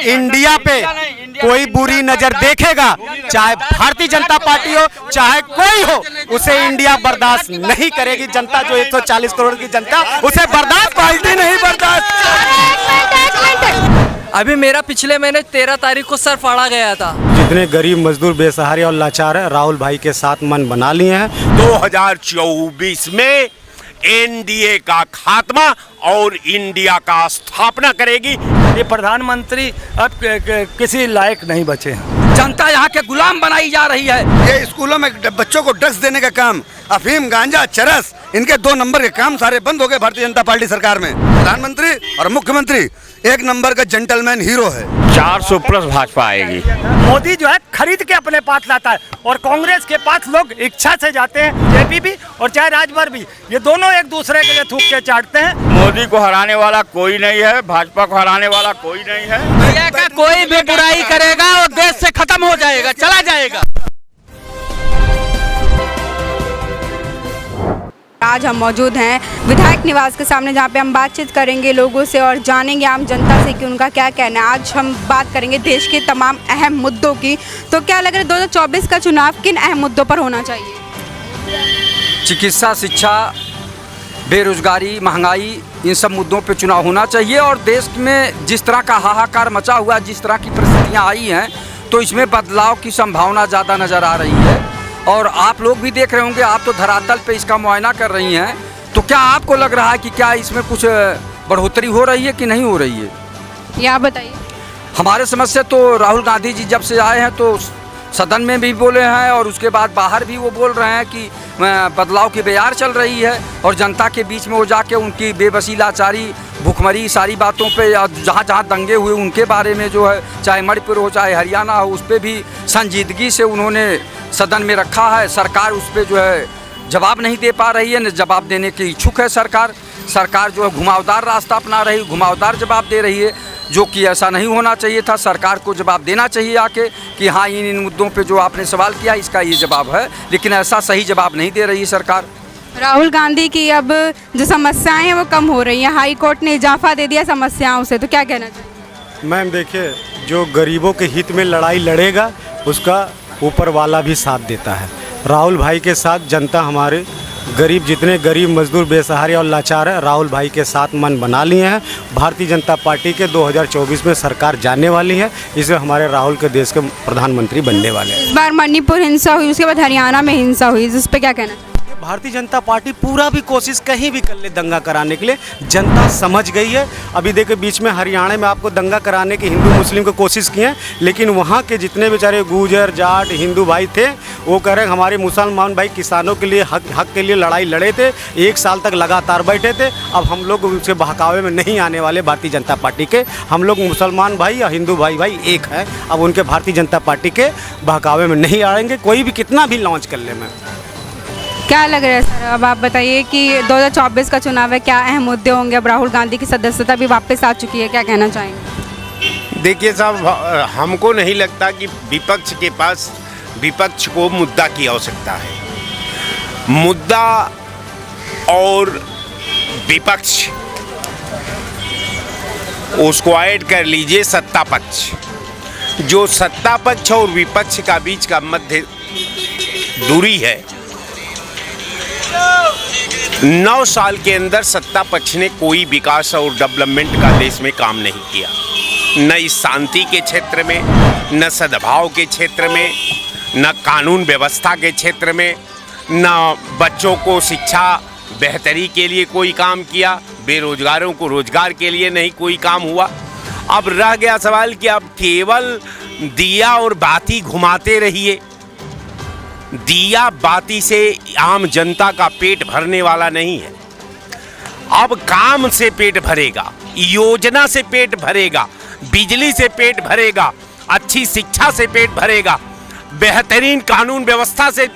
India पे कोई बुरी नजर देखेगा, चाहे भारतीय जनता पार्टी हो चाहे कोई हो, उसे इंडिया बर्दाश्त नहीं करेगी। जनता जो 140 करोड़ की जनता, उसे बर्दाश्त पार्टी नहीं बर्दाश्त। अभी मेरा पिछले महीने 13 तारीख को सर फाड़ा गया था। जितने गरीब मजदूर बेसहारे और लाचार है, राहुल भाई के साथ मन बना लिए हैं। 2024 में एनडीए का खात्मा और इंडिया का स्थापना करेगी। ये प्रधानमंत्री अब किसी लायक नहीं बचे हैं। जनता यहाँ के गुलाम बनाई जा रही है। ये स्कूलों में बच्चों को ड्रग्स देने का काम, अफीम, गांजा, चरस, इनके 2 नंबर के काम सारे बंद हो गए भारतीय जनता पार्टी सरकार में। प्रधानमंत्री और मुख्यमंत्री 1 नंबर का जेंटलमैन हीरो है। 400 प्लस भाजपा आएगी। मोदी जो है खरीद के अपने पास लाता है और कांग्रेस के पास लोग इच्छा से जाते हैं। जेपी भी और चाहे राजभर भी, ये दोनों एक दूसरे के लिए थूक के चाटते हैं। मोदी को हराने वाला कोई नहीं है, भाजपा को हराने वाला कोई नहीं है। इंडिया का कोई भी बुराई करेगा और देश से खत्म हो जाएगा, चला जाएगा। आज हम मौजूद हैं विधायक निवास के सामने, जहां पे हम बातचीत करेंगे लोगों से और जानेंगे आम जनता से कि उनका क्या कहना है। आज हम बात करेंगे देश के तमाम अहम मुद्दों की। तो क्या लग रहा है 2024 का चुनाव किन अहम मुद्दों पर होना चाहिए? चिकित्सा, शिक्षा, बेरोजगारी, महंगाई, इन सब मुद्दों पे चुनाव होना चाहिए। और देश में जिस तरह का हाहाकार मचा हुआ, जिस तरह की परिस्थितियाँ आई हैं, तो इसमें बदलाव की संभावना ज़्यादा नज़र आ रही है। और आप लोग भी देख रहे होंगे, आप तो धरातल पे इसका मुआयना कर रही हैं, तो क्या आपको लग रहा है कि क्या इसमें कुछ बढ़ोतरी हो रही है कि नहीं हो रही है? ये आप बताइए। हमारे समझ से तो राहुल गांधी जी जब से आए हैं तो सदन में भी बोले हैं और उसके बाद बाहर भी वो बोल रहे हैं कि बदलाव की बयार चल रही है। और जनता के बीच में वो जाके उनकी बेबसी, लाचारी, भुखमरी, सारी बातों पे, जहाँ जहाँ दंगे हुए उनके बारे में जो है, चाहे मणिपुर हो चाहे हरियाणा हो, उस पर भी संजीदगी से उन्होंने सदन में रखा है। सरकार उस पर जो है जवाब नहीं दे पा रही है, न जवाब देने की इच्छुक है सरकार। सरकार जो है घुमावदार रास्ता अपना रही, घुमावदार जवाब दे रही है, जो कि ऐसा नहीं होना चाहिए था। सरकार को जवाब देना चाहिए आके कि हाँ, इन मुद्दों पे जो आपने सवाल किया इसका ये जवाब है, लेकिन ऐसा सही जवाब नहीं दे रही है सरकार। राहुल गांधी की अब जो समस्याएं हैं वो कम हो रही हैं, हाई कोर्ट ने इजाफा दे दिया समस्याओं से, तो क्या कहना चाहिए? मैम देखिए, जो गरीबों के हित में लड़ाई लड़ेगा उसका ऊपर वाला भी साथ देता है। राहुल भाई के साथ जनता, हमारे गरीब, जितने गरीब मजदूर बेसहारे और लाचार है, राहुल भाई के साथ मन बना लिए हैं। भारतीय जनता पार्टी के 2024 में सरकार जाने वाली है, इसे हमारे राहुल के देश के प्रधानमंत्री बनने वाले हैं। इस बार मणिपुर हिंसा हुई, उसके बाद हरियाणा में हिंसा हुई, इस पर क्या कहना चाहिए? भारतीय जनता पार्टी पूरा भी कोशिश कहीं भी कर ले दंगा कराने के लिए, जनता समझ गई है। अभी देखिए, बीच में हरियाणा में आपको दंगा कराने की हिंदू मुस्लिम को कोशिश की है, लेकिन वहाँ के जितने बेचारे गुर्जर, जाट, हिंदू भाई थे, वो कह रहे हैं हमारे मुसलमान भाई किसानों के लिए हक के लिए लड़ाई लड़े थे, 1 साल तक लगातार बैठे थे। अब हम लोग उसके बहकावे में नहीं आने वाले भारतीय जनता पार्टी के। हम लोग मुसलमान भाई या हिंदू भाई एक है, अब उनके भारतीय जनता पार्टी के बहकावे में नहीं आएंगे, कोई भी कितना भी लॉन्च कर ले। मैं क्या लग रहा है सर, अब आप बताइए कि 2024 का चुनाव है, क्या अहम मुद्दे होंगे? अब राहुल गांधी की सदस्यता भी वापस आ चुकी है, क्या कहना चाहेंगे? देखिए साहब, हमको नहीं लगता कि विपक्ष के पास विपक्ष को मुद्दा की आवश्यकता है। मुद्दा और विपक्ष, उसको ऐड कर लीजिए सत्ता पक्ष। जो सत्ता पक्ष और विपक्ष का बीच का मध्य दूरी है, 9 साल के अंदर सत्ता पक्ष ने कोई विकास और डेवलपमेंट का देश में काम नहीं किया, न इस शांति के क्षेत्र में, न सद्भाव के क्षेत्र में, न कानून व्यवस्था के क्षेत्र में, न बच्चों को शिक्षा बेहतरी के लिए कोई काम किया, बेरोजगारों को रोजगार के लिए नहीं कोई काम हुआ। अब रह गया सवाल कि अब केवल दिया और बाती घुमाते रहिए। दिया बाती से आम जनता का पेट भरने वाला नहीं है। अब काम से पेट भरेगा, योजना से पेट भरेगा, बिजली से पेट भरेगा, अच्छी शिक्षा से पेट भरेगा, बेहतरीन कानून व्यवस्था से।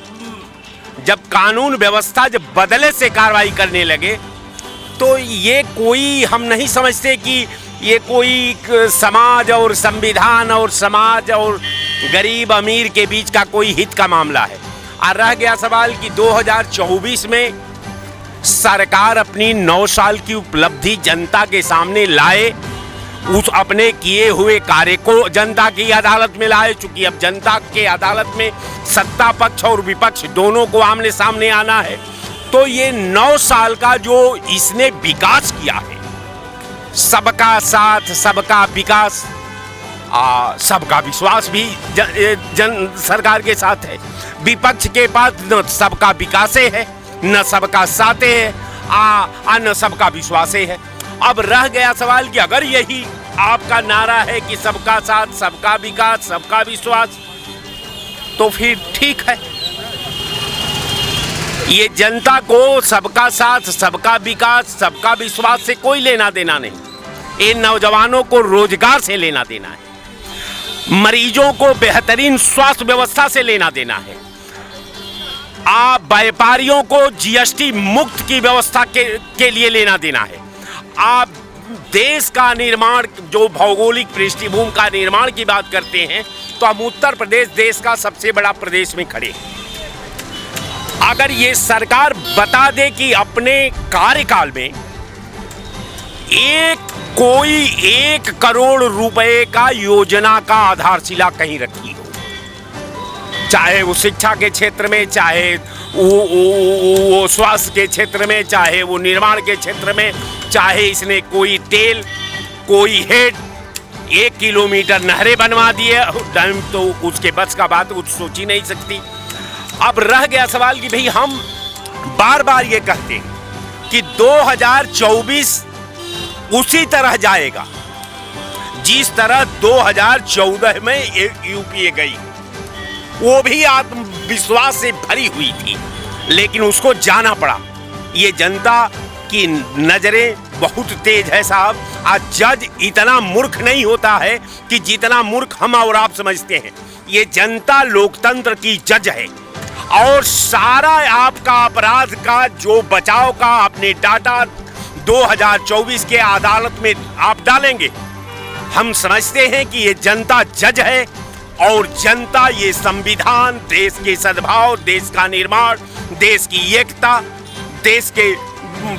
जब कानून व्यवस्था जब बदले से कार्रवाई करने लगे, तो ये कोई, हम नहीं समझते कि ये कोई समाज और संविधान और समाज और गरीब अमीर के बीच का कोई हित का मामला है। और रह गया सवाल कि 2024 में सरकार अपनी 9 साल की उपलब्धि जनता के सामने लाए उस अपने किए हुए कार्य को जनता की अदालत में लाए। चूंकि अब जनता के अदालत में सत्ता पक्ष और विपक्ष दोनों को आमने सामने आना है, तो ये 9 साल का जो इसने विकास किया है, सबका साथ सबका विकास, सबका विश्वास भी जन सरकार के साथ है। विपक्ष के पास न सबका विकासे है, न सबका साथे है, न सबका विश्वासे है। अब रह गया सवाल कि अगर यही आपका नारा है कि सबका साथ सबका विकास सबका विश्वास, तो फिर ठीक है। ये जनता को सबका साथ सबका विकास सबका विश्वास से कोई लेना देना नहीं। इन नौजवानों को रोजगार से लेना देना है, मरीजों को बेहतरीन स्वास्थ्य व्यवस्था से लेना देना है, आप व्यापारियों को जीएसटी मुक्त की व्यवस्था के लिए लेना देना है। आप देश का निर्माण, जो भौगोलिक पृष्ठभूमि का निर्माण की बात करते हैं, तो हम उत्तर प्रदेश देश का सबसे बड़ा प्रदेश में खड़े हैं। अगर ये सरकार बता दे कि अपने कार्यकाल में कोई 1 करोड़ रुपए का योजना का आधारशिला कहीं रखी हो, चाहे वो शिक्षा के क्षेत्र में, चाहे वो स्वास्थ्य के क्षेत्र में, चाहे वो निर्माण के क्षेत्र में, चाहे इसने कोई टेल कोई हेड 1 किलोमीटर नहरें बनवा दिए, तो उसके बस का बात कुछ सोच ही नहीं सकती। अब रह गया सवाल कि भाई हम बार बार ये कहते हैं कि 2024 उसी तरह जाएगा जिस तरह 2014 में यूपीए गई, वो भी आत्मविश्वास से भरी हुई थी, लेकिन उसको जाना पड़ा। ये जनता की नजरें बहुत तेज है साहब। आज जज इतना मूर्ख नहीं होता है कि जितना मूर्ख हम और आप समझते हैं। ये जनता लोकतंत्र की जज है, और सारा आपका अपराध का जो बचाव का आपने डाटा 2024 के अदालत में आप डालेंगे, हम समझते हैं कि ये जनता जज है, और जनता ये संविधान, देश के सद्भाव, देश का निर्माण, देश की एकता, देश के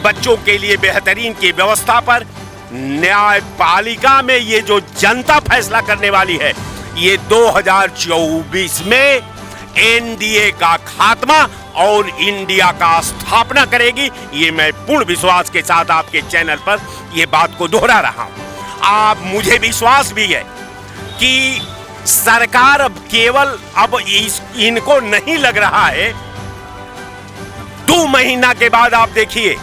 बच्चों के लिए बेहतरीन की व्यवस्था पर न्यायपालिका में ये जो जनता फैसला करने वाली है, ये 2024 में एनडीए का खात्मा और इंडिया का स्थापना करेगी। ये मैं पूर्ण विश्वास के साथ आपके चैनल पर ये बात को दोहरा रहा हूं। आप मुझे विश्वास भी है कि सरकार अब इनको नहीं लग रहा है। 2 महीना के बाद आप देखिए,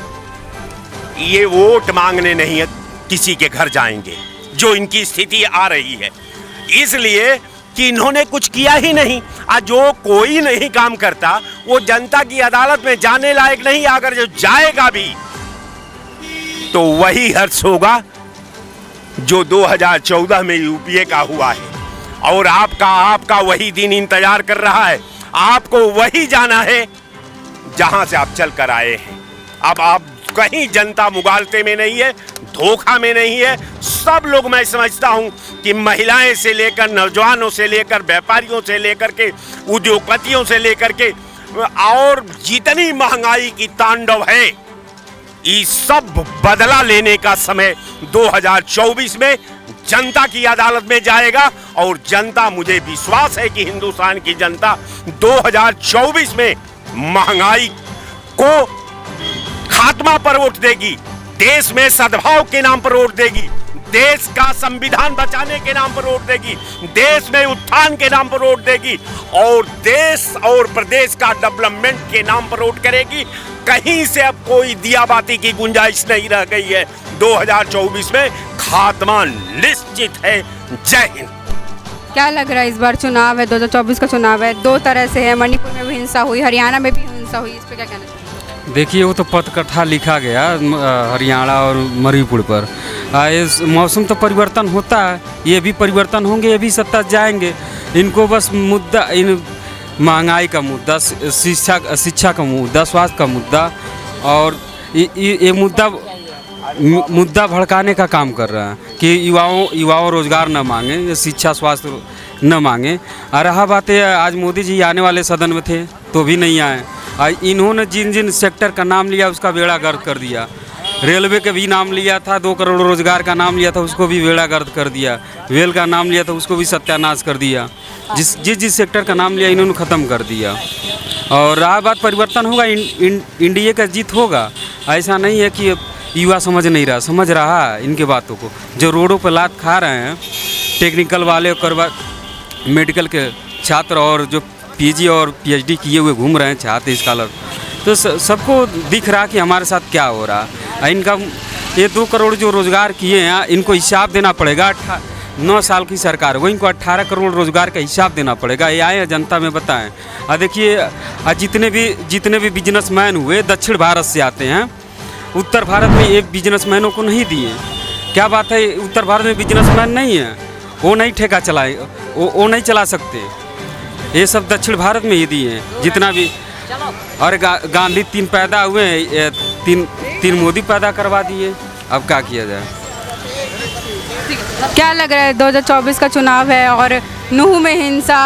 ये वोट मांगने नहीं किसी के घर जाएंगे, जो इनकी स्थिति आ रही है, इसलिए कि इन्होंने कुछ किया ही नहीं। आज जो कोई नहीं काम करता वो जनता की अदालत में जाने लायक नहीं। अगर जो जाएगा भी तो वही हर्ष होगा जो 2014 में यूपीए का हुआ है, और आपका वही दिन इंतजार कर रहा है। आपको वही जाना है जहां से आप चल कर आए हैं। अब आप कहीं जनता मुगालते में नहीं है, धोखा में नहीं है। सब लोग, मैं समझता हूं कि महिलाएं से लेकर, नौजवानों से लेकर, व्यापारियों से लेकर के, उद्योगपतियों से लेकर के, और जितनी महंगाई की तांडव है, ये सब बदला लेने का समय 2024 में जनता की अदालत में जाएगा। और जनता, मुझे विश्वास है कि हिंदुस्तान की जनता 2024 में महंगाई को खात्मा पर वोट देगी, देश में सद्भाव के नाम पर वोट देगी, देश का संविधान बचाने के नाम पर वोट देगी, देश में उत्थान के नाम पर वोट देगी, और देश और प्रदेश का डेवलपमेंट के नाम पर वोट करेगी। कहीं से अब कोई दियाबाती की गुंजाइश नहीं रह गई है। 2024 में खात्मा निश्चित है। जय हिंद। क्या लग रहा है इस बार चुनाव है, 2024 का चुनाव है, 2 तरह से है, मणिपुर में भी हिंसा हुई, हरियाणा में भी हिंसा हुई, इस पर क्या कहना चाहिए? देखिए, वो तो पथकथा लिखा गया हरियाणा और मणिपुर पर। इस मौसम तो परिवर्तन होता है, ये भी परिवर्तन होंगे, ये भी सत्ता जाएंगे। इनको बस मुद्दा, इन महंगाई का मुद्दा, शिक्षा का मुद्दा, स्वास्थ्य का मुद्दा, और ये मुद्दा भड़काने का काम कर रहा है कि युवाओं रोजगार न मांगे, शिक्षा स्वास्थ्य न मांगे। और रहा बात है, आज मोदी जी आने वाले सदन में थे तो भी नहीं आए। इन्होंने जिन जिन सेक्टर का नाम लिया उसका बेड़ा गर्क कर दिया। रेलवे का भी नाम लिया था, 2 करोड़ रोजगार का नाम लिया था, उसको भी बेड़ागर्द कर दिया। वेल का नाम लिया था, उसको भी सत्यानाश कर दिया। जिस सेक्टर का नाम लिया इन्होंने ख़त्म कर दिया। और रहा बात परिवर्तन होगा, इंडिया का जीत होगा, ऐसा नहीं है कि युवा समझ नहीं रहा, समझ रहा है इनके बातों को। जो रोडों पर लात खा रहे हैं टेक्निकल वाले और मेडिकल के छात्र और जो पीजी और पीएचडी किए हुए घूम रहे हैं छात्र स्कॉलर, तो सबको दिख रहा कि हमारे साथ क्या हो रहा है। इनका ये 2 करोड़ जो रोज़गार किए हैं इनको हिसाब देना पड़ेगा। 9 साल की सरकार वो इनको 18 करोड़ रोज़गार का हिसाब देना पड़ेगा। ये आए जनता में बताएं। और देखिए जितने भी बिजनेसमैन हुए दक्षिण भारत से आते हैं, उत्तर भारत में ये बिजनेसमैनों को नहीं दिए। क्या बात है, उत्तर भारत में बिजनेसमैन नहीं है, वो नहीं ठेका चलाए, वो नहीं चला सकते। ये सब दक्षिण भारत में ही दिए हैं जितना भी। और गांधी 3 पैदा हुए हैं, 3 मोदी पैदा करवा दिए। अब क्या किया जाए। क्या लग रहा है 2024 का चुनाव है और नूह में हिंसा,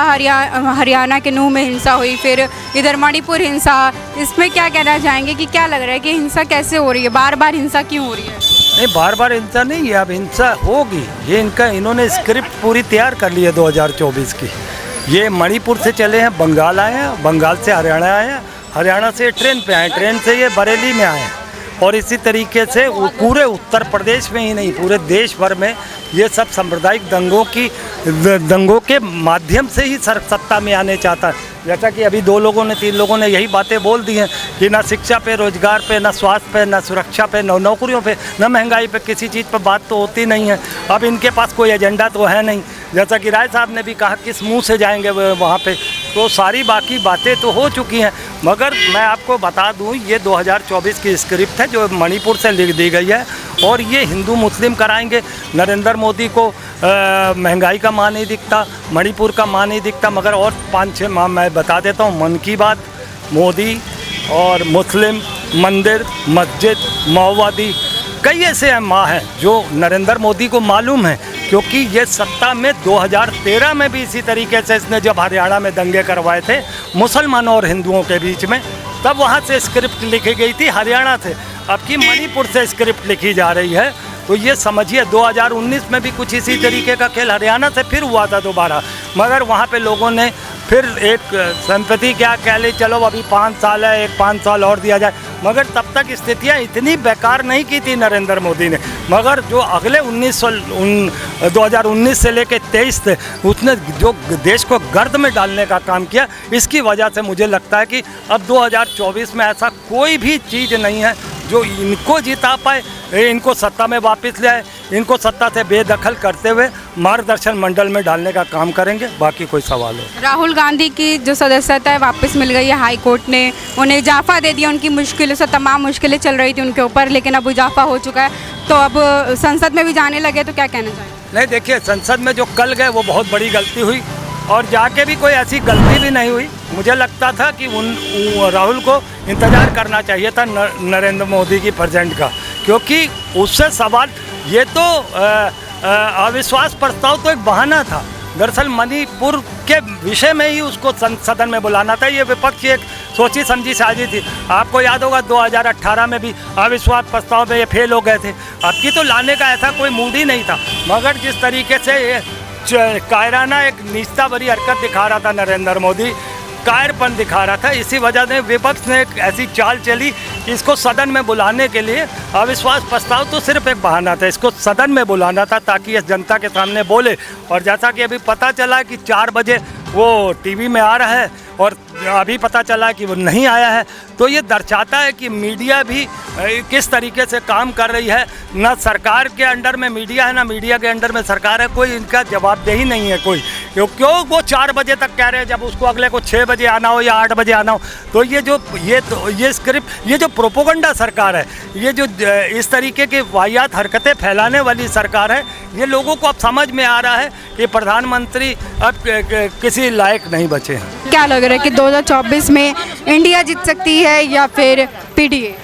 हरियाणा के नूह में हिंसा हुई, फिर इधर मणिपुर हिंसा, इसमें क्या कहना चाहेंगे कि क्या लग रहा है कि हिंसा कैसे हो रही है, बार बार हिंसा क्यों हो रही है? नहीं, बार बार हिंसा नहीं है, अब हिंसा होगी। ये इन्होंने स्क्रिप्ट पूरी तैयार कर ली है 2024 की। ये मणिपुर से चले हैं, बंगाल आए हैं, बंगाल से हरियाणा आए हैं, हरियाणा से ट्रेन पे आए, ट्रेन से ये बरेली में आए हैं। और इसी तरीके से पूरे उत्तर प्रदेश में ही नहीं, पूरे देश भर में ये सब सांप्रदायिक दंगों के माध्यम से ही सत्ता में आने चाहता है। जैसा कि अभी 3 लोगों ने यही बातें बोल दी हैं कि ना शिक्षा पे, रोजगार पे, ना स्वास्थ्य पे, ना सुरक्षा पे, ना नौकरियों पे, ना महंगाई पे, किसी चीज़ पर बात तो होती नहीं है। अब इनके पास कोई एजेंडा तो है नहीं। जैसा कि राय साहब ने भी कहा किस मुंह से जाएंगे वहाँ पे, तो सारी बाकी बातें तो हो चुकी हैं। मगर मैं आपको बता दूं, ये 2024 की स्क्रिप्ट है जो मणिपुर से लिख दी गई है और ये हिंदू मुस्लिम कराएंगे। नरेंद्र मोदी को महंगाई का मान नहीं दिखता, मणिपुर का मान नहीं दिखता। मगर और 5-6 माह मैं बता देता हूँ, मन की बात, मोदी और मुस्लिम, मंदिर, मस्जिद, माओवादी, कई ऐसे माह हैं जो नरेंद्र मोदी को मालूम है, क्योंकि ये सत्ता में 2013 में भी इसी तरीके से इसने जब हरियाणा में दंगे करवाए थे मुसलमानों और हिंदुओं के बीच में, तब वहाँ से स्क्रिप्ट लिखी गई थी हरियाणा से। अब की मणिपुर से स्क्रिप्ट लिखी जा रही है। तो ये समझिए 2019 में भी कुछ इसी तरीके का खेल हरियाणा से फिर हुआ था दोबारा। मगर वहाँ पे लोगों ने फिर एक संपत्ति क्या कह ली, चलो अभी 5 साल है, एक 5 साल और दिया जाए। मगर तब तक स्थितियाँ इतनी बेकार नहीं की थी नरेंद्र मोदी ने। मगर जो अगले 2019 से लेकर 23 थे, उसने जो देश को गर्द में डालने का काम किया, इसकी वजह से मुझे लगता है कि अब 2024 में ऐसा कोई भी चीज़ नहीं है जो इनको जिता पाए, इनको सत्ता में वापस ले आए। इनको सत्ता से बेदखल करते हुए मार्गदर्शन मंडल में डालने का काम करेंगे। बाकी कोई सवाल हो। राहुल गांधी की जो सदस्यता है वापस मिल गई है, हाई कोर्ट ने उन्हें इजाफा दे दिया। उनकी मुश्किलों से तमाम मुश्किलें चल रही थी उनके ऊपर, लेकिन अब इजाफा हो चुका है, तो अब संसद में भी जाने लगे, तो क्या कहना चाहिए? नहीं, देखिए, संसद में जो कल गए वो बहुत बड़ी गलती हुई और जाके भी कोई ऐसी गलती भी नहीं हुई। मुझे लगता था कि राहुल को इंतज़ार करना चाहिए था नरेंद्र मोदी की प्रेजेंट का, क्योंकि उससे सवाल ये तो अविश्वास प्रस्ताव तो एक बहाना था। दरअसल मणिपुर के विषय में ही उसको सदन में बुलाना था। ये विपक्ष की एक सोची समझी साजिश थी। आपको याद होगा 2018 में भी अविश्वास प्रस्ताव में ये फेल हो गए थे। अब की तो लाने का ऐसा कोई मूड ही नहीं था। मगर जिस तरीके से ये कायराना एक नीचता भरी हरकत दिखा रहा था नरेंद्र मोदी, कायरपन दिखा रहा था, इसी वजह से विपक्ष ने एक ऐसी चाल चली कि इसको सदन में बुलाने के लिए अविश्वास प्रस्ताव तो सिर्फ एक बहाना था, इसको सदन में बुलाना था ताकि इस जनता के सामने बोले। और जैसा कि अभी पता चला कि 4 बजे वो टीवी में आ रहा है और अभी पता चला कि वो नहीं आया है, तो ये दर्शाता है कि मीडिया भी किस तरीके से काम कर रही है। ना सरकार के अंडर में मीडिया है, ना मीडिया के अंडर में सरकार है। कोई इनका जवाबदेही नहीं है कोई। क्यों वो 4 बजे तक कह रहे हैं, जब उसको अगले को 6 बजे आना हो या 8 बजे आना हो। तो ये स्क्रिप्ट, ये जो प्रोपोगंडा सरकार है, ये जो इस तरीके की वाहियात हरकतें फैलाने वाली सरकार है, ये लोगों को अब समझ में आ रहा है कि प्रधानमंत्री अब किसी लायक नहीं बचे हैं। क्या लग रहा है कि 2024 में इंडिया जीत सकती है या फिर पीडीए?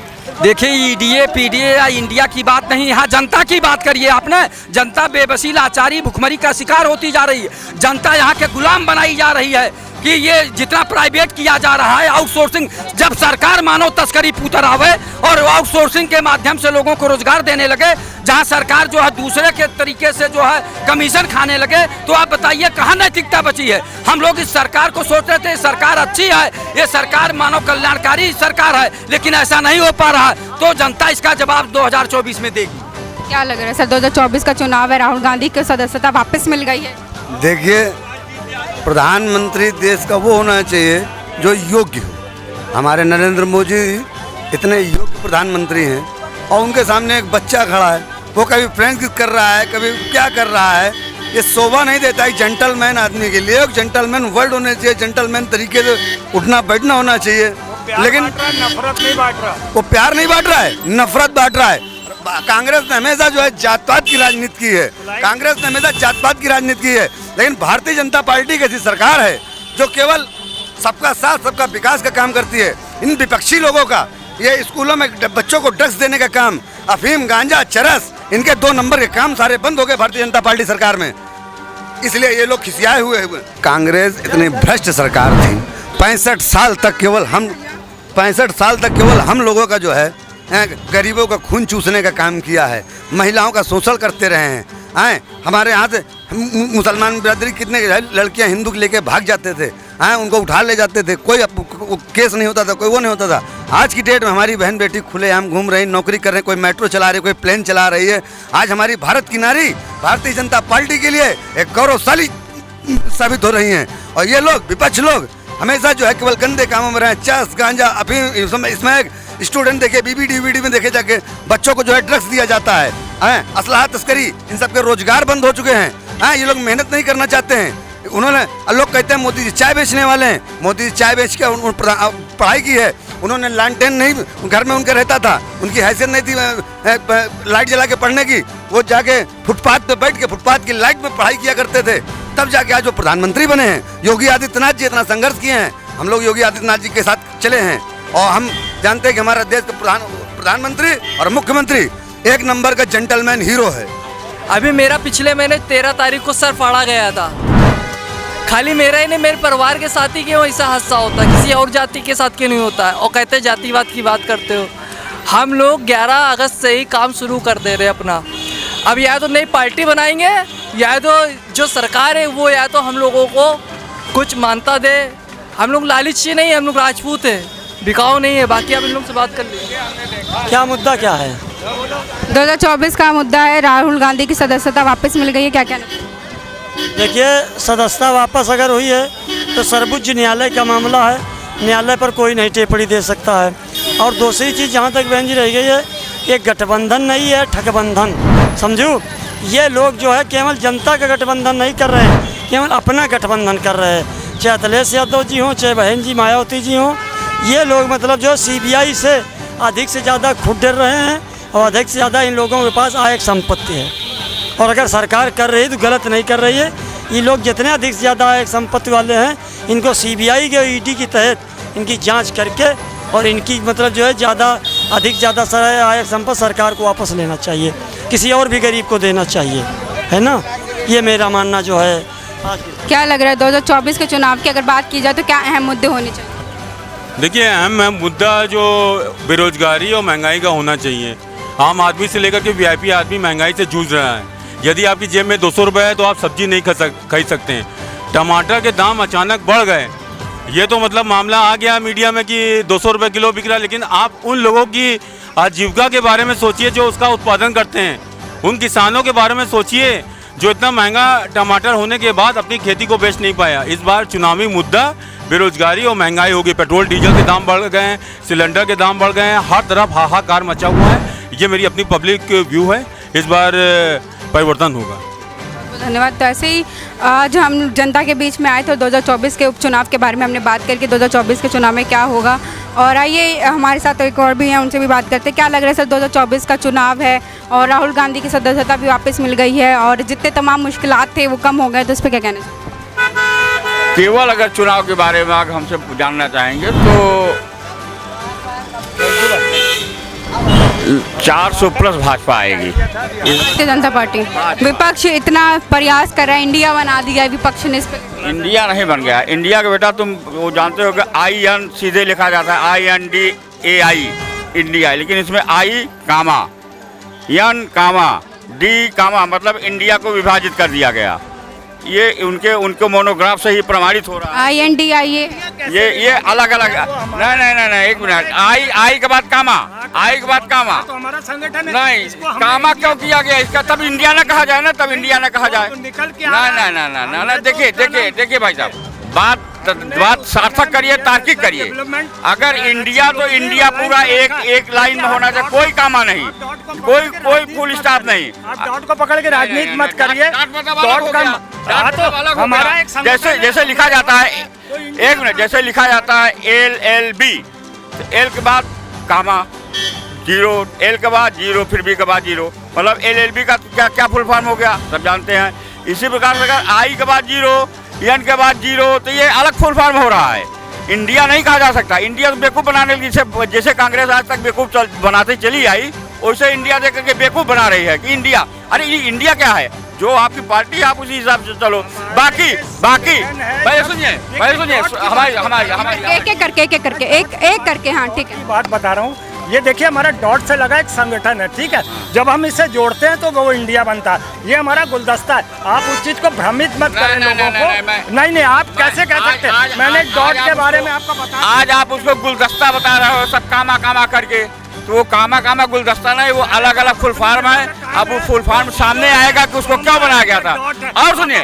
देखिए, ईडीए पीडीए या इंडिया की बात नहीं, यहाँ जनता की बात करिए आपने। जनता बेबसी, लाचारी, भुखमरी का शिकार होती जा रही है। जनता यहाँ के गुलाम बनाई जा रही है। कि ये जितना प्राइवेट किया जा रहा है, आउटसोर्सिंग, जब सरकार मानव तस्करी पुतर आवे और आउटसोर्सिंग के माध्यम से लोगों को रोजगार देने लगे, जहां सरकार जो है दूसरे के तरीके से जो है कमीशन खाने लगे, तो आप बताइए कहाँ नैतिकता बची है। हम लोग इस सरकार को सोच रहे थे सरकार अच्छी है, ये सरकार मानव कल्याणकारी सरकार है, लेकिन ऐसा नहीं हो पा रहा है। तो जनता इसका जवाब 2024 में देगी। क्या लग रहा है सर, 2024 का चुनाव है, राहुल गांधी की सदस्यता वापस मिल गई है? देखिए, प्रधानमंत्री देश का वो होना चाहिए जो योग्य हो। हमारे नरेंद्र मोदी इतने योग्य प्रधानमंत्री हैं और उनके सामने एक बच्चा खड़ा है, वो कभी फ्रेंच कर रहा है, कभी क्या कर रहा है। ये शोभा नहीं देता है जेंटलमैन आदमी के लिए। एक जेंटलमैन वर्ड होने चाहिए, जेंटलमैन तरीके से उठना बैठना होना चाहिए। लेकिन नफरत नहीं बांट रहा, वो प्यार नहीं बांट रहा है, नफरत बांट रहा है। कांग्रेस ने हमेशा जो है जातपात की राजनीति की है, कांग्रेस ने हमेशा जातपात की राजनीति की है। लेकिन भारतीय जनता पार्टी की ऐसी सरकार है जो केवल सबका साथ सबका विकास का काम करती है। इन विपक्षी लोगों का ये स्कूलों में बच्चों को ड्रग्स देने का काम, अफीम, गांजा, चरस, इनके 2 नंबर के काम सारे बंद हो गए भारतीय जनता पार्टी सरकार में। इसलिए ये लोग खिसियाए हुए हैं। कांग्रेस इतनी भ्रष्ट सरकार थी, 65 साल तक केवल हम लोगों का जो है गरीबों का खून चूसने का काम किया है, महिलाओं का शोषण करते रहे हैं। हमारे यहाँ से मुसलमान बिरादरी कितने लड़कियाँ हिंदू लेके भाग जाते थे, उनको उठा ले जाते थे, कोई केस नहीं होता था, कोई वो नहीं होता था। आज की डेट में हमारी बहन बेटी खुलेआम घूम रही, नौकरी कर रहे, कोई मेट्रो चला रही, कोई प्लेन चला रही है। आज हमारी भारत की नारी भारतीय जनता पार्टी के लिए एक गौरवशाली साबित हो रही हैं। और ये लोग, विपक्ष लोग, हमेशा जो है केवल गंदे कामों में रहे, चरस, गांजा, अफीम, इसमें स्टूडेंट देखे, बीबी में देखे जाके बच्चों को जो है ड्रग्स दिया जाता है, असलाह तस्करी, इन सब के रोजगार बंद हो चुके हैं। ये लोग मेहनत नहीं करना चाहते हैं। उन्होंने, लोग कहते हैं मोदी जी चाय बेचने वाले हैं, मोदी जी चाय बेच के पढ़ाई की है। उन्होंने लैंटेन नहीं घर में उनका रहता था, उनकी हैसियत नहीं थी लाइट जला के पढ़ने की, वो जाके फुटपाथ पे बैठ के फुटपाथ की लाइट में पढ़ाई किया करते थे। तब जाके आज वो प्रधानमंत्री बने हैं। योगी आदित्यनाथ जी इतना संघर्ष किए हैं, हम लोग योगी आदित्यनाथ जी के साथ चले हैं और हम जानते हैं कि हमारा देश का प्रधानमंत्री और मुख्यमंत्री एक नंबर का जेंटलमैन हीरो है। अभी मेरा पिछले महीने 13 तारीख को सर फाड़ा गया था। खाली मेरा ही नहीं, मेरे परिवार के साथ ही क्यों ऐसा हादसा होता है, किसी और जाति के साथ क्यों नहीं होता है। और कहते जातिवाद की बात करते हो। हम लोग 11 अगस्त से ही काम शुरू कर दे रहे अपना। अब या तो नई पार्टी बनाएंगे, या तो जो सरकार है वो या तो हम लोगों को कुछ मानता दे। हम लोग लालची नहीं, हम लोग राजपूत हैं, बिकाऊ नहीं है। बाकी आप इन लोग से बात कर लीजिए। क्या मुद्दा क्या है? 2024 का मुद्दा है, राहुल गांधी की सदस्यता वापस मिल गई है, क्या कहना? देखिए, सदस्यता वापस अगर हुई है तो सर्वोच्च न्यायालय का मामला है, न्यायालय पर कोई नहीं टिप्पणी दे सकता है। और दूसरी चीज़ जहाँ तक बहन जी रह गई है, ये गठबंधन नहीं है, ठगबंधन समझो। ये लोग जो है केवल जनता का गठबंधन नहीं कर रहे हैं, केवल अपना गठबंधन कर रहे हैं। चाहे अखिलेश यादव जी हों, चाहे बहन जी मायावती जी हों, ये लोग मतलब जो CBI से अधिक से ज़्यादा खुद डर रहे हैं और अधिक से ज़्यादा इन लोगों के पास आय संपत्ति है। और अगर सरकार कर रही है तो गलत नहीं कर रही है। ये लोग जितने अधिक से ज़्यादा आय संपत्ति वाले हैं, इनको CBI के ED के तहत इनकी जांच करके और इनकी मतलब जो है अधिक से ज़्यादा आय संपत्ति सरकार को वापस लेना चाहिए, किसी और भी गरीब को देना चाहिए, है ना। ये मेरा मानना जो है। क्या लग रहा है 2024 के चुनाव की अगर बात की जाए तो क्या अहम मुद्दे होने चाहिए? देखिए, अहम मुद्दा जो बेरोजगारी और महंगाई का होना चाहिए। आम आदमी से लेकर के VIP आदमी महंगाई से जूझ रहा है। यदि आपकी जेब में 200 रुपये है तो आप सब्जी नहीं खरीद सकते हैं। टमाटर के दाम अचानक बढ़ गए, ये तो मतलब मामला आ गया मीडिया में कि 200 रुपये किलो बिक रहा है। लेकिन आप उन लोगों की आजीविका के बारे में सोचिए जो उसका उत्पादन करते हैं। उन किसानों के बारे में सोचिए जो इतना महंगा टमाटर होने के बाद अपनी खेती को बेच नहीं पाया। इस बार चुनावी मुद्दा बेरोजगारी और महंगाई होगी। पेट्रोल डीजल के दाम बढ़ गए हैं, सिलेंडर के दाम बढ़ गए हैं, हर तरफ हाहाकार मचा हुआ है। ये मेरी अपनी पब्लिक व्यू है। इस बार परिवर्तन होगा। धन्यवाद। तो ऐसे ही आज हम जनता के बीच में आए थे, 2024 के उपचुनाव के बारे में हमने बात करके 2024 के चुनाव में क्या होगा। और आइए हमारे साथ एक और भी हैं, उनसे भी बात करते हैं। क्या लग रहा है सर, 2024 का चुनाव है और राहुल गांधी की सदस्यता भी वापस मिल गई है और जितने तमाम मुश्किलात थे वो कम हो गए, तो उस पर क्या कहना चाहिए? केवल अगर चुनाव के बारे में अगर हमसे जानना चाहेंगे तो 400 प्लस भाजपा आएगी। भारतीय जनता पार्टी विपक्ष इतना प्रयास कर रहा है, इंडिया बना दिया है विपक्ष ने इस पे। इंडिया नहीं बन गया। इंडिया का बेटा तुम वो जानते हो कि IN सीधे लिखा जाता है, INDAI इंडिया, लेकिन इसमें I comma N comma D कामा मतलब इंडिया को विभाजित कर दिया गया। ये उनके मोनोग्राफ से ही प्रमाणित हो रहा है। INDIA ये अलग अलग नहीं एक मिनट, आई के बाद कामा, आई के बाद कामा तो हमारा संगठन है, नहीं, इसको हम कामा क्यों किया गया इसका? तब इंडिया न कहा जाए ना, तब इंडिया न कहा जाए। निकल के आ रहा है। ना देखिए भाई साहब, बात सार्थक करिए, तार्किक करिए। अगर इंडिया तो इंडिया पूरा एक लाइन में होना चाहिए, कोई कामा नहीं, कोई फुल स्टॉप नहीं। आप डॉट को पकड़ के राजनीति मत करिए। डॉट का तो हमारा एक जैसे लिखा जाता है, एक मिनट, जैसे लिखा जाता है LLB, तो L के बाद कामा, जीरो, L के बाद जीरो, फिर B के बाद जीरो, मतलब LLB का क्या फुल फॉर्म हो गया, सब जानते हैं। इसी प्रकार से अगर I के बाद जीरो, N के बाद जीरो, तो ये अलग फुल फॉर्म हो रहा है। इंडिया नहीं कहा जा सकता। इंडिया तो बेवकूफ़ बनाने की, जैसे कांग्रेस आज तक बेवकूफ़ बनाते चली आई, वैसे इंडिया देख करके बेवकूफ़ बना रही है कि इंडिया, अरे ये इंडिया क्या है? जो आपकी पार्टी, आप उसी हिसाब से चलो। बाकी भाई सुनिए हमारी एक करके हाँ ठीक है। बात बता रहा हूँ, ये देखिए हमारा डॉट से लगा एक संगठन है, ठीक है। जब हम इसे जोड़ते हैं तो वो इंडिया बनता है। ये हमारा गुलदस्ता है। आप उस चीज को भ्रमित मत करें लोगों को। नहीं आप कैसे कह सकते हैं? मैंने डॉट के बारे में आपको बताया। आज आप उसको गुलदस्ता बता रहे हो, सब कामा करके, तो वो कामा गुलदस्ता नहीं, वो अलग अलग फुल फॉर्म है। अब वो फुल फॉर्म सामने आएगा कि उसको क्यों बनाया गया था। और सुनिए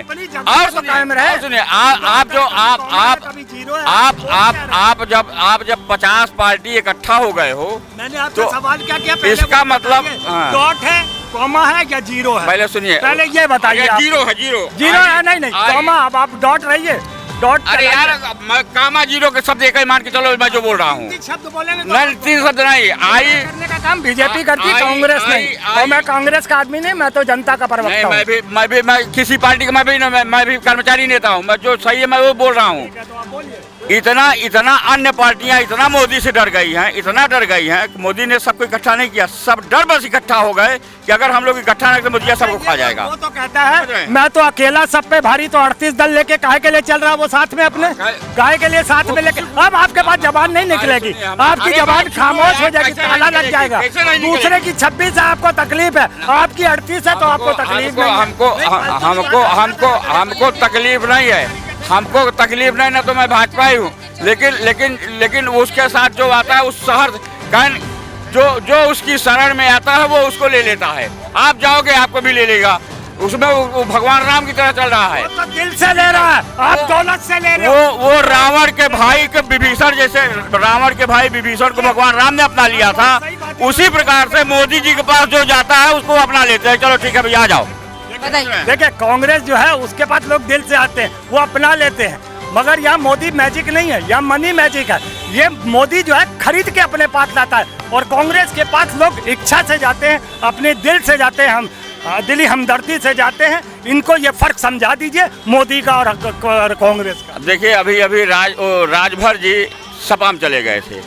आप जब 50 पार्टी इकट्ठा हो गए हो, मैंने आपसे सवाल क्या किया? इसका मतलब डॉट है, कॉमा है या जीरो है? पहले सुनिए, पहले ये बताइए। जीरो है, नहीं कॉमा। अब आप डॉट रहिए, डॉट। अरे यार, कामा जीरो के शब्द एक ही मान के चलो, मैं जो बोल रहा हूँ। शब्द बोलेंगे नहीं, 3 शब्द नहीं। करने का काम बीजेपी करती, कांग्रेस नहीं। और मैं कांग्रेस का आदमी नहीं, मैं तो जनता का प्रवक्ता हूँ। मैं किसी पार्टी का मैं भी कर्मचारी नेता हूँ। मैं जो सही है मैं वो बोल रहा हूँ। इतना अन्य पार्टियां इतना मोदी से डर गई हैं, इतना डर गई हैं कि मोदी ने सबको इकट्ठा नहीं किया। सब डर बस इकट्ठा हो गए कि अगर हम लोग इकट्ठा नहीं तो मोदी सबको खा जाएगा। वो तो कहता है मैं तो अकेला सब पे भारी, तो 38 दल लेके काहे के लिए चल रहा है वो साथ में अपने? काहे के लिए साथ में लेके? अब आपके पास जबान नहीं निकलेगी, आपकी जबान खामोश हो जाएगी, ताला लग जाएगा। दूसरे की 26 है आपको तकलीफ है, आपकी 38 है तो आपको तकलीफ नहीं। हमको तकलीफ नहीं है, हमको तकलीफ नहीं, ना तो मैं भाजपा ही हूँ। लेकिन उसके साथ जो आता है उस शहर जो उसकी शरण में आता है वो उसको ले लेता है। आप जाओगे आपको भी ले लेगा। उसमें वो भगवान राम की तरह चल रहा है। तो दिल से ले रहा है, आप दौलत से ले रहे हो। वो रावण के भाई के विभीषण, जैसे रावण के भाई विभीषण को भगवान राम ने अपना लिया था, उसी प्रकार से मोदी जी के पास जो जाता है उसको अपना लेते हैं। चलो ठीक है भैया, आ जाओ। देखिए कांग्रेस जो है उसके पास लोग दिल से आते हैं, वो अपना लेते हैं। मगर यहाँ मोदी मैजिक नहीं है, यहाँ मनी मैजिक है। ये मोदी जो है खरीद के अपने पास लाता है, और कांग्रेस के पास लोग इच्छा से जाते हैं, अपने दिल से जाते हैं, हम दिली हमदर्दी से जाते हैं। इनको ये फर्क समझा दीजिए मोदी का और कांग्रेस का। देखिए अभी राजभर जी सपा में चले गए थे,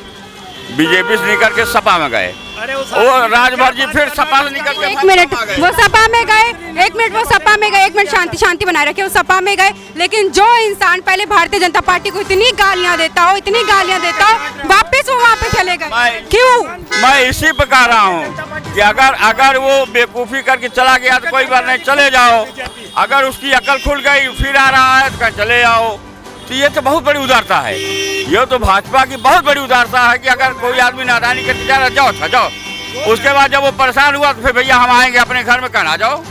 बीजेपी से निकल के सपा में गए। वो राजभर जी फिर सपा से निकल के एक मिनट वो सपा में गए, एक मिनट शांति बनाए रखे, वो सपा में गए। लेकिन जो इंसान पहले भारतीय जनता पार्टी को इतनी गालियां देता हो, वापस वो वहाँ पे चले गए, क्यों? मैं इसी पर कह रहा हूँ कि अगर वो बेवकूफ़ी करके चला गया तो कोई बात नहीं, चले जाओ। अगर उसकी अकल खुल गई फिर आ रहा है तो चले जाओ। तो ये तो बहुत बड़ी उदारता है, ये तो भाजपा की बहुत बड़ी उदारता है कि अगर कोई आदमी नादानी करके जा रहा, जाओ। उसके बाद जब वो परेशान हुआ तो फिर भैया हम आएंगे अपने घर में, कहना जाओ।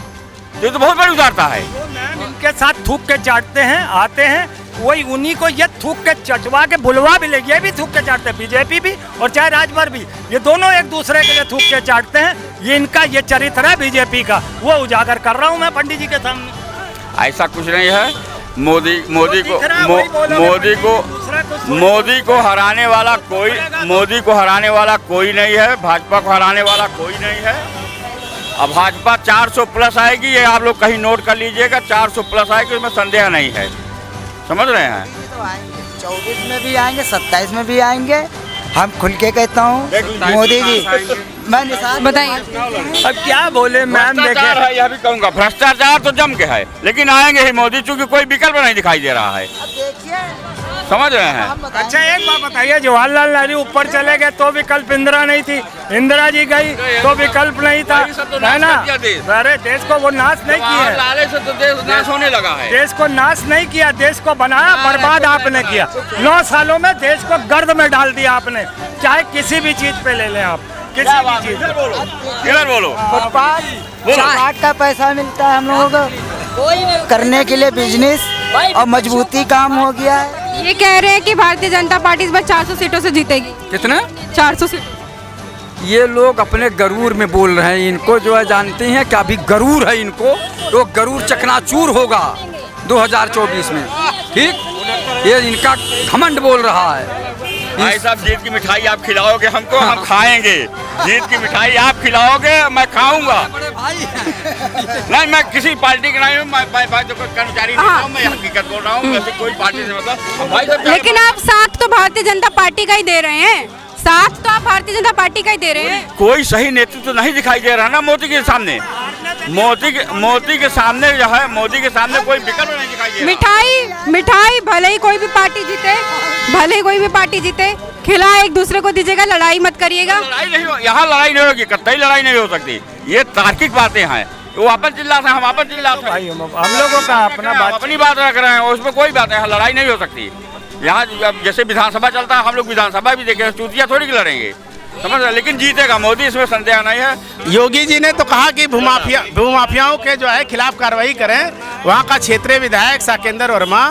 ये तो बहुत बड़ी उदारता है। इनके साथ थूक के चाटते हैं, आते हैं, वही उन्हीं को ये थूक के चटवा के बुलवा भी ले, ये भी थूक के चाटते हैं, बीजेपी भी और चाहे राजभर भी, ये दोनों एक दूसरे के लिए थूक के चाटते हैं। ये इनका ये चरित्र है बीजेपी का, वो उजागर कर रहा हूँ मैं पंडित जी के सामने। ऐसा कुछ नहीं है। मोदी को हराने वाला कोई नहीं है, भाजपा को हराने वाला कोई नहीं है। अब भाजपा 400 प्लस आएगी, ये आप लोग कहीं नोट कर लीजिएगा। 400 प्लस आएगी, उसमें संदेह नहीं है। समझ रहे हैं? 24 में भी आएंगे, 27 में भी आएंगे। हम खुल के कहता हूँ, मैं निषाद बताइए। अब क्या बोले मैम, भ्रष्टाचार देखे है, यह भी कहूँगा भ्रष्टाचार तो जम के है, लेकिन आएंगे ही मोदी, चूंकि कोई विकल्प नहीं दिखाई दे रहा है। समझ रहे हैं? अच्छा एक बात बताइए, जवाहरलाल नेहरू ऊपर चले गए तो विकल्प इंदिरा नहीं थी, इंदिरा जी गई तो विकल्प नहीं था, है ना? अरे देश को वो नाश नहीं किया, लालच से तो देश नाश होने लगा है। देश को नाश नहीं किया, देश को बनाया, बर्बाद आपने किया। 9 सालों में देश को गर्द में डाल दिया आपने, चाहे किसी भी चीज पे ले लें आप, किसी भी चीज। इधर बोलो। फुटपाथ का पैसा मिलता है हम लोगों को करने के लिए, बिजनेस और मजबूती काम हो गया है। ये कह रहे हैं कि भारतीय जनता पार्टी इस बार 400 सीटों से जीतेगी। कितने? 400 सीटों। ये लोग अपने गरूर में बोल रहे हैं, इनको जो है जानते हैं कि अभी गरूर है इनको, तो गरूर चकनाचूर होगा 2024 में, ठीक? ये इनका घमंड बोल रहा है। भाई साहब, जीत की मिठाई आप खिलाओगे हमको, हम खाएंगे। जीत की मिठाई आप खिलाओगे, मैं खाऊंगा। नहीं, मैं किसी पार्टी का नहीं हूँ, मैं कर्मचारी नहीं हूँ, मैं हकीकत बोल रहा हूँ, मैं कोई पार्टी से मतलब। भाई साहब, लेकिन आप साथ तो भारतीय जनता पार्टी का ही दे रहे हैं, साथ तो आप भारतीय जनता पार्टी का ही दे रहे हैं। कोई सही नेतृत्व तो नहीं दिखाई दे रहा ना मोदी के सामने। मोदी के सामने जो है, मोदी के सामने कोई विकल्प नहीं दिखाई दे रहा। मिठाई भले ही कोई भी पार्टी जीते, भले ही कोई भी पार्टी जीते, खिला एक दूसरे को दीजिएगा, लड़ाई मत करिएगा। लड़ाई नहीं, यहाँ लड़ाई नहीं होगी, कतई लड़ाई नहीं हो सकती। ये तार्किक बातें हैं, वो आपस चिल्लाते हैं, हम आपस चिल्लाते हैं। हम लोगों का अपनी बात रख रहे हैं, उसमें कोई बात है, लड़ाई नहीं हो सकती। यहाँ जैसे विधानसभा चलता है, हम लोग विधानसभा भी देखें, चूतिया थोड़ी लड़ेंगे, समझ रहे? लेकिन जीतेगा मोदी, इसमें संदेह नहीं है। योगी जी ने तो कहा कि भूमाफियाओं के जो है खिलाफ कार्रवाई करें। वहाँ का क्षेत्रीय विधायक साकेंद्र वर्मा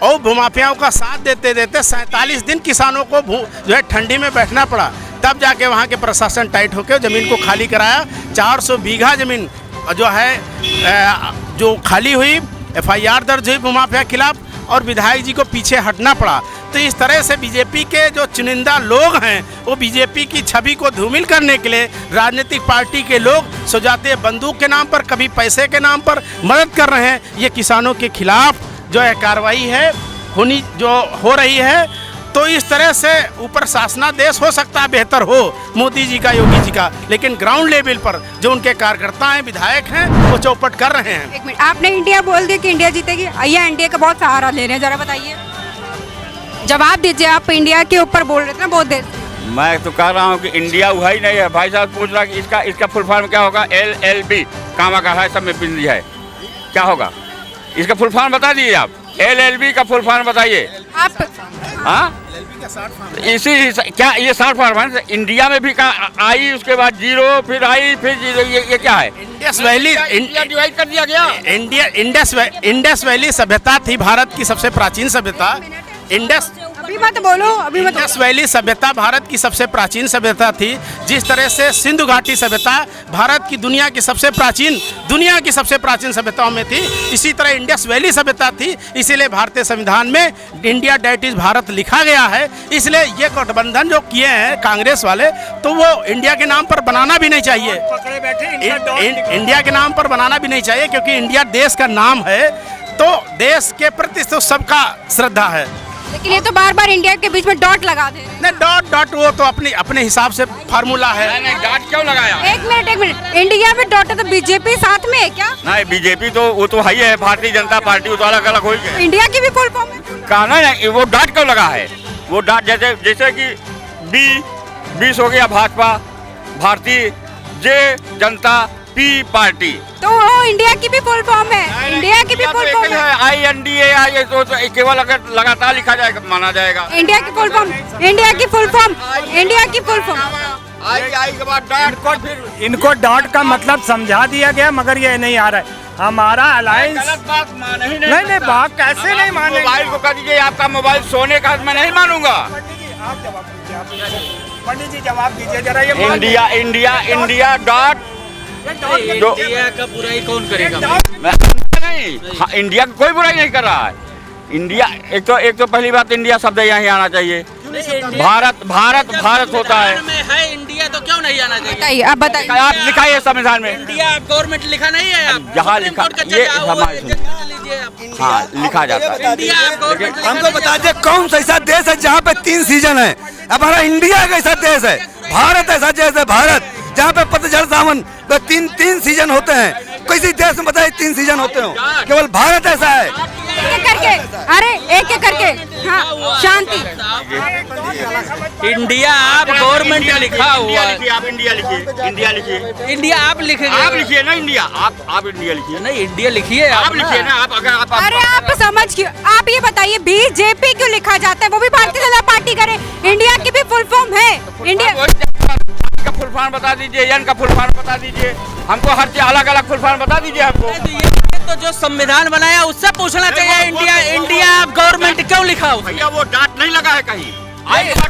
और भूमाफियाओं का साथ देते देते 47 दिन किसानों को जो है ठंडी में बैठना पड़ा, तब जाके वहाँ के प्रशासन टाइट होकर ज़मीन को खाली कराया। 400 बीघा ज़मीन जो है जो खाली हुई, FIR दर्ज हुई भूमाफिया खिलाफ, और विधायक जी को पीछे हटना पड़ा। तो इस तरह से बीजेपी के जो चुनिंदा लोग हैं, वो बीजेपी की छवि को धूमिल करने के लिए राजनीतिक पार्टी के लोग सुजाते बंदूक के नाम पर, कभी पैसे के नाम पर मदद कर रहे हैं। ये किसानों के खिलाफ जो है कार्रवाई है होनी जो हो रही है। तो इस तरह से ऊपर शासनादेश हो सकता है बेहतर हो मोदी जी का, योगी जी का, लेकिन ग्राउंड लेवल पर जो उनके कार्यकर्ता हैं, विधायक हैं, वो चौपट कर रहे हैं। एक मिनट, आपने इंडिया बोल दिया कि इंडिया जीतेगी, ये इंडिया का बहुत सहारा ले रहे हैं, जरा बताइए, जवाब दीजिए। आप इंडिया के ऊपर बोल रहे थे ना बहुत देर। मैं तो कह रहा हूँ कि इंडिया हुआ ही नहीं है। भाई साहब पूछ रहा कि इसका फुल फॉर्म क्या होगा? LLB कामा का है, सब में बिंदी है, क्या होगा? इसका फुल फॉर्म बता दीजिए आप। LLB का फुल फॉर्म बताइए आप। हाँ, इसी क्या ये शॉर्ट फॉर्म है? इंडिया में भी आई, उसके बाद 0, फिर आई, फिर 0, ये क्या है? इंडस वैली, इंडिया डिवाइड कर दिया गया। इंडस वैली सभ्यता थी भारत की सबसे प्राचीन सभ्यता। अभी मत बोलो, अभी मत। इंडस वैली सभ्यता भारत की सबसे प्राचीन सभ्यता थी। जिस तरह से सिंधु घाटी सभ्यता भारत की दुनिया की सबसे प्राचीन सभ्यताओं में थी, इसी तरह इंडस वैली सभ्यता थी। इसीलिए भारतीय संविधान में इंडिया डेट इज भारत लिखा गया है। इसलिए ये गठबंधन जो किए हैं कांग्रेस वाले, तो वो इंडिया के नाम पर बनाना भी नहीं चाहिए। इंडिया के नाम पर बनाना भी नहीं चाहिए, क्योंकि इंडिया देश का नाम है, तो देश के प्रति तो सबका श्रद्धा है। लेकिन ये तो बार बार इंडिया के बीच में डॉट लगा दे रहे हैं। नहीं, डॉट वो तो अपने हिसाब से फार्मूला है। नहीं, डॉट क्यों लगाया? एक मिनट, इंडिया में डॉट है तो बीजेपी साथ में है क्या? नहीं, बीजेपी तो वो तो है ही है, भारतीय जनता पार्टी, वो तो अलग अलग हो गए। इंडिया की भी फुल फॉर्म है? कहा नहीं, वो डॉट क्यों लगा है? वो डॉट जैसे कि B20 हो गया भाजपा, भारतीय, J जनता, P पार्टी, तो वो इंडिया की भी फुल फॉर्म है। इंडिया की भी फुल फॉर्म है। INDA तो केवल अगर लगातार लिखा जाएगा माना जाएगा। इंडिया की फुल फॉर्म, इंडिया की फुल फॉर्म, इंडिया की फुल फॉर्म। आई के बाद डॉट, इनको डॉट का मतलब समझा दिया गया, मगर ये नहीं आ रहा है। हमारा अलायंस गलत बात माने ही नहीं, बात कैसे नहीं माने? मोबाइल को कर दीजिए, आपका मोबाइल सोने का, मैं नहीं मानूंगा। पंडित जी जवाब दीजिए जरा। ये इंडिया डॉट, इंडिया का बुराई कौन करेगा? नहीं, हाँ, इंडिया की कोई बुराई नहीं कर रहा है। इंडिया एक तो पहली बात, इंडिया शब्द यहाँ आना चाहिए। भारत होता है। इंडिया तो क्यों नहीं आना चाहिए? बताइए, आप बताइए। आप लिखाइए संविधान में। इंडिया गवर्नमेंट लिखा नहीं है, आप जहाँ लिखा ये हमारे, हाँ, लिखा जाता है। इंडिया हमको बता दीजिए कौन सा ऐसा देश है जहाँ पे 3 सीजन है? हमारा इंडिया एक ऐसा देश है, भारत ऐसा देश है, भारत जहाँ पे पतझड़ सावन तो तीन सीजन होते हैं। किसी देश में बताइए 3 सीजन होते हो, केवल भारत ऐसा है। एक करके, अरे एक एक करके, हाँ शांति। इंडिया आप गवर्नमेंट का लिखा हुआ है। आप इंडिया लिखिए, इंडिया लिखिए, इंडिया आप लिखेंगे, आप लिखिए ना इंडिया, आप इंडिया लिखिए, नहीं इंडिया लिखिए आप लिखिए ना। आप अगर आप अरे आप समझ क्यों, आप ये बताइए बीजेपी क्यों लिखा जाता है, वो भी भारतीय जनता पार्टी करे। इंडिया की भी फुल फॉर्म है इंडिया का फुल फॉर्म बता दीजिए, एन का फुल फॉर्म बता दीजिए, हमको हर चीज अलग अलग फुल फॉर्म बता दीजिए हमको। तो जो संविधान बनाया उससे पूछना चाहिए इंडिया आप गवर्नमेंट क्यों लिखा हो? भैया वो डाट नहीं लगा है कहीं,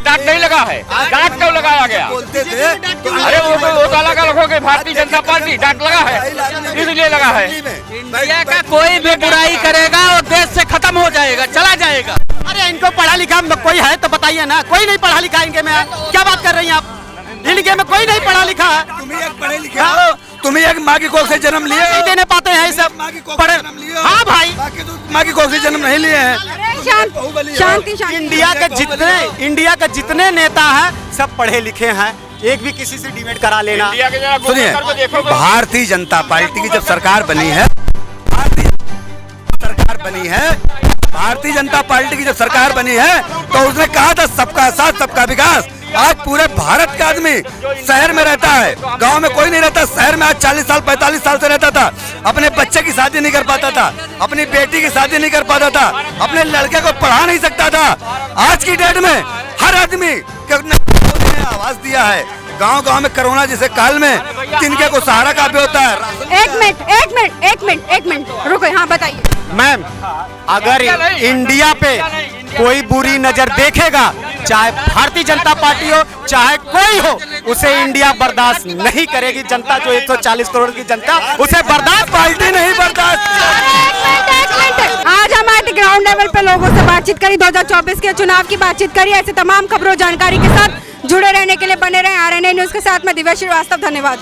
डाट नहीं लगा है, डाट क्यों लगाया गया? बोलते थे अरे वो तो अलग अलग हो गए, भारतीय जनता पार्टी डाट लगा है इसलिए लगा है। इंडिया का कोई भी बुराई करेगा और देश से खत्म हो जाएगा, चला जाएगा। अरे इनको पढ़ा लिखा कोई है तो बताइए ना, कोई नहीं पढ़ा लिखा इनके में, क्या बात कर रही हैं आप? इनके में कोई नहीं पढ़ा लिखा है। तुम ही एक पढ़े लिखे हो, तुम ही एक माँ की कोख से जन्म लिए नहीं देने पाते हैं सब पढ़े। हाँ भाई, माँ की कोख से जन्म नहीं लिए हैं। शांति शांति। इंडिया के जितने नेता हैं सब पढ़े लिखे हैं, एक भी किसी से डिबेट करा लेना। इंडिया के जरा सुनिए, गूगल करके देखो। भारतीय जनता पार्टी की जब सरकार बनी है, भारतीय जनता पार्टी की जब सरकार बनी है तो उसने कहा था सबका साथ सबका विकास। आज पूरे भारत का आदमी शहर में रहता है, गांव में कोई नहीं रहता। शहर में आज 40 साल 45 साल से रहता था, अपने बच्चे की शादी नहीं कर पाता था, अपनी बेटी की शादी नहीं कर पाता था, अपने लड़के को पढ़ा नहीं सकता था। आज की डेट में हर आदमी ने आवाज दिया है। गांव-गांव में कोरोना जैसे काल में तिनके को सहारा का भी होता है। एक मिनट रुको, हाँ बताइए। मैम, अगर इंडिया पे कोई बुरी नजर देखेगा, चाहे भारतीय जनता पार्टी हो चाहे कोई हो, उसे इंडिया बर्दाश्त नहीं करेगी। जनता जो 140 करोड़ की जनता, उसे बर्दाश्त पार्टी नहीं बर्दाश्त। आज हमारे ग्राउंड लेवल पे लोगों से बातचीत करी, 2024 के चुनाव की बातचीत करी। ऐसे तमाम खबरों जानकारी के साथ जुड़े रहने के लिए बने रहे RNA न्यूज के साथ। मैं दिव्या श्रीवास्तव, धन्यवाद।